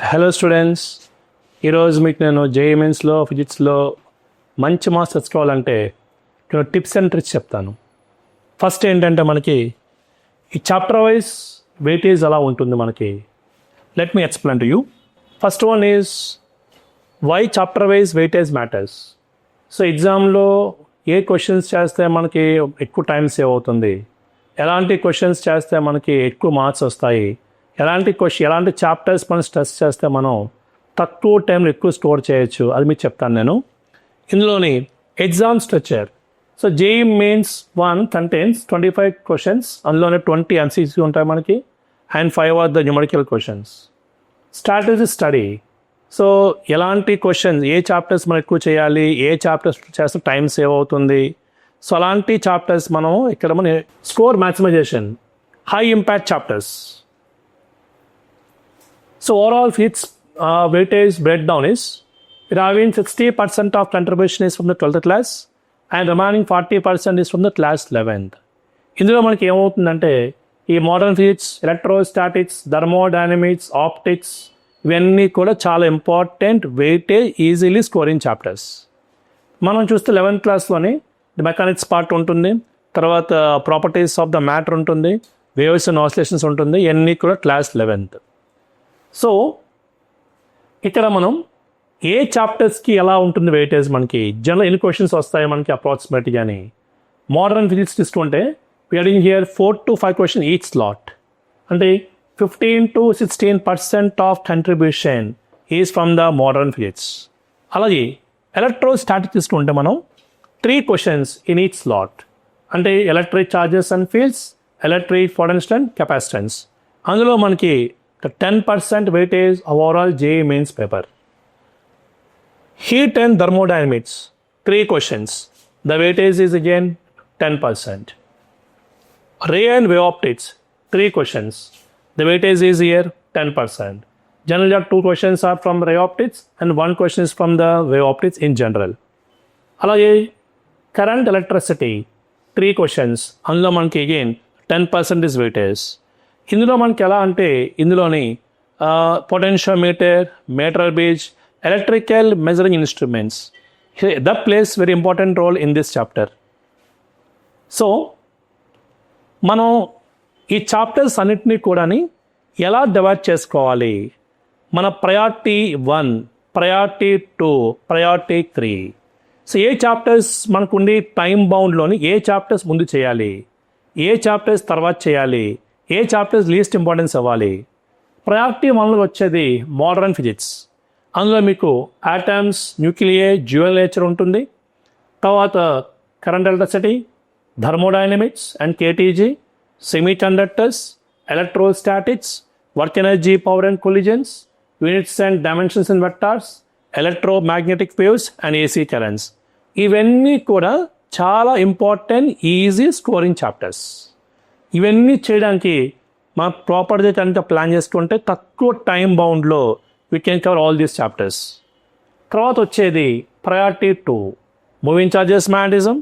Hello students, ఈరోజు మీకు నేను జేఈఈ మెయిన్స్లో ఫిజిక్స్లో మంచి మార్క్స్ తెచ్చుకోవాలంటే ఇక్కడ టిప్స్ అండ్ ట్రిక్స్ చెప్తాను. ఫస్ట్ ఏంటంటే మనకి ఈ చాప్టర్ వైజ్ వెయిటేజ్ ఎలా ఉంటుంది మనకి. Let me explain to you. First one is why chapter wise weightage matters. So ఎగ్జామ్లో ఏ క్వశ్చన్స్ చేస్తే మనకి ఎక్కువ టైం సేవ్ అవుతుంది, ఎలాంటి క్వశ్చన్స్ చేస్తే మనకి ఎక్కువ మార్క్స్ వస్తాయి, ఎలాంటి చాప్టర్స్ మనం స్ట్రెస్ చేస్తే మనం తక్కువ టైంలో ఎక్కువ స్కోర్ చేయొచ్చు, అది మీకు చెప్తాను నేను. ఇందులోని exam structure. So JEE mains 1 contains 25 questions, అందులోనే 20 MCQ ఉంటాయి మనకి and 5 are the numerical questions. Strategy study. So ఎలాంటి క్వశ్చన్స్, ఏ చాప్టర్స్ మనం ఎక్కువ చేయాలి, ఏ చాప్టర్స్ చేస్తే టైం సేవ్ అవుతుంది, సో అలాంటి చాప్టర్స్ మనం ఇక్కడ మన score maximization, high impact chapters. So overall physics weightage breakdown is it having 60% of contribution is from the 12th class and remaining 40% is from the class 11th. ఇందులో మనకి ఏమవుతుందంటే ఈ modern physics, electrostatics, thermodynamics, optics ఇవన్నీ కూడా చాలా important weightage easily scoring chapters. మనం చూస్తే 11th క్లాస్లోని mechanics part ఉంటుంది, తర్వాత ప్రాపర్టీస్ ఆఫ్ ద మ్యాటర్ ఉంటుంది, వేవ్స్ అండ్ ఆసిలేషన్స్ ఉంటుంది, ఇవన్నీ కూడా క్లాస్ 11th. సో ఇక్కడ మనం ఏ చాప్టర్స్కి ఎలా ఉంటుంది వెయిటేజ్, మనకి జనరల్ ఎన్ని క్వశ్చన్స్ వస్తాయి మనకి అప్రాక్సిమేట్గా అని. మోడర్న్ ఫిజిక్స్ తీసుకుంటే we are here 4 to 5 question each slot, అంటే 15 to 16% of contribution is from the modern physics. అలాగే ఎలక్ట్రోస్టాటిక్స్ తీసుకుంటే మనం 3 క్వశ్చన్స్ ఇన్ ఈచ్ స్లాట్, అంటే electric charges and fields, electric potential and capacitance. అందులో మనకి 10% weightage of overall JEE mains paper. Heat and thermodynamics, 3 questions. The weightage is again 10%. Ray and wave optics, 3 questions. The weightage is here 10%. Generally, 2 questions are from ray optics and 1 question is from the wave optics in general. Alage current electricity, 3 questions. అందులో మనకి again 10% is weightage. ఇందులో మనకి ఎలా అంటే ఇందులోని potentiometer, meter gauge, electrical measuring instruments that plays very important role in this chapter. So మనం ఈ chapters అన్నిటినీ కూడా ఎలా డివైడ్ చేసుకోవాలి, మన ప్రయారిటీ 1, ప్రయారిటీ 2, ప్రయారిటీ 3. సో ఏ చాప్టర్స్ మనకుండి టైం బౌండ్లోని ఏ చాప్టర్స్ ముందు చేయాలి, ఏ చాప్టర్స్ తర్వాత చేయాలి, ఏ చాప్టర్స్ లీస్ట్ ఇంపార్టెన్స్ అవ్వాలి. ప్రయారిటీ 1లో వచ్చేది మోడర్న్ ఫిజిక్స్. అందులో మీకు ఆటమ్స్, న్యూక్లియే, డ్యూయల్ నేచర్ ఉంటుంది. తర్వాత current electricity, thermodynamics and KTG, semiconductors, electrostatics, work energy, power and collisions, units and dimensions and vectors, electromagnetic waves and AC currents. ఇవన్నీ కూడా చాలా ఇంపార్టెంట్ ఈజీ స్కోరింగ్ చాప్టర్స్. ఇవన్నీ చేయడానికి మనం ప్రాపర్గా కనుక ప్లాన్ చేసుకుంటే తక్కువ టైం బౌండ్లో we can cover all these chapters. తర్వాత వచ్చేది priority 2, moving charges, magnetism,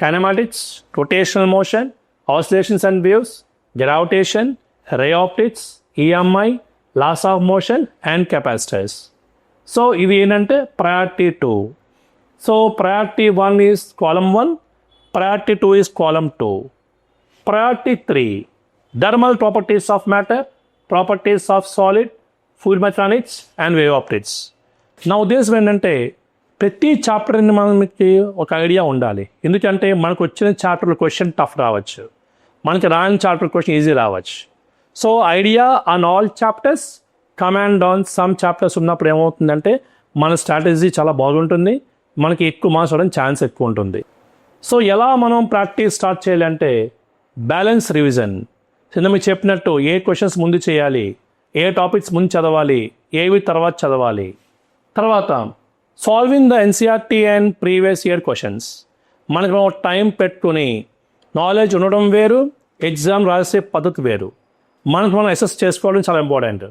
kinematics, rotational motion, oscillations and waves, gravitation, ray optics, EMI, laws of motion and capacitors. So ఇవి ఏంటంటే priority 2. So priority 1 is column 1, priority 2 is column 2. Priority 3, thermal properties of matter, properties of solid, fluid mechanics and wave optics. నా ఉద్దేశం ఏంటంటే ప్రతి chapter మనకి ఒక idea ఉండాలి. ఎందుకంటే మనకు వచ్చిన చాప్టర్లో క్వశ్చన్ టఫ్ రావచ్చు, మనకి రాని చాప్టర్ క్వశ్చన్ ఈజీ రావచ్చు. So idea on all chapters, command on some chapters ఉన్నప్పుడు ఏమవుతుందంటే మన స్ట్రాటజీ చాలా బాగుంటుంది, మనకి ఎక్కువ మార్క్స్ అవడానికి ఛాన్స్ ఎక్కువ ఉంటుంది. సో ఎలా మనం ప్రాక్టీస్ స్టార్ట్ చేయాలంటే బ్యాలెన్స్ రివిజన్. కింద మీకు చెప్పినట్టు ఏ క్వశ్చన్స్ ముందు చేయాలి, ఏ టాపిక్స్ ముందు చదవాలి, ఏవి తర్వాత చదవాలి. తర్వాత solving the NCERT and previous year questions. మనకు టైం పెట్టుకుని నాలెడ్జ్ ఉండడం వేరు, ఎగ్జామ్ రాసే పద్ధతి వేరు. మనం అసెస్ చేసుకోవడం చాలా ఇంపార్టెంట్.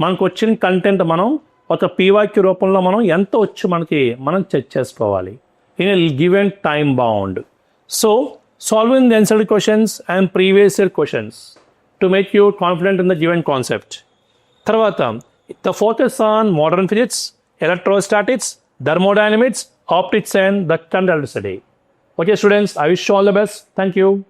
మనకు వచ్చిన కంటెంట్ మనం ఒక పీవాక్యూ రూపంలో మనం ఎంత వచ్చి మనం చెక్ చేసుకోవాలి in a given time bound. So solving the NCERT questions and previous year questions to make you confident in the given concept. తర్వాత The focus on modern physics, electrostatics, thermodynamics, optics, and the conductivity. Okay, students, I wish you all the best. Thank you.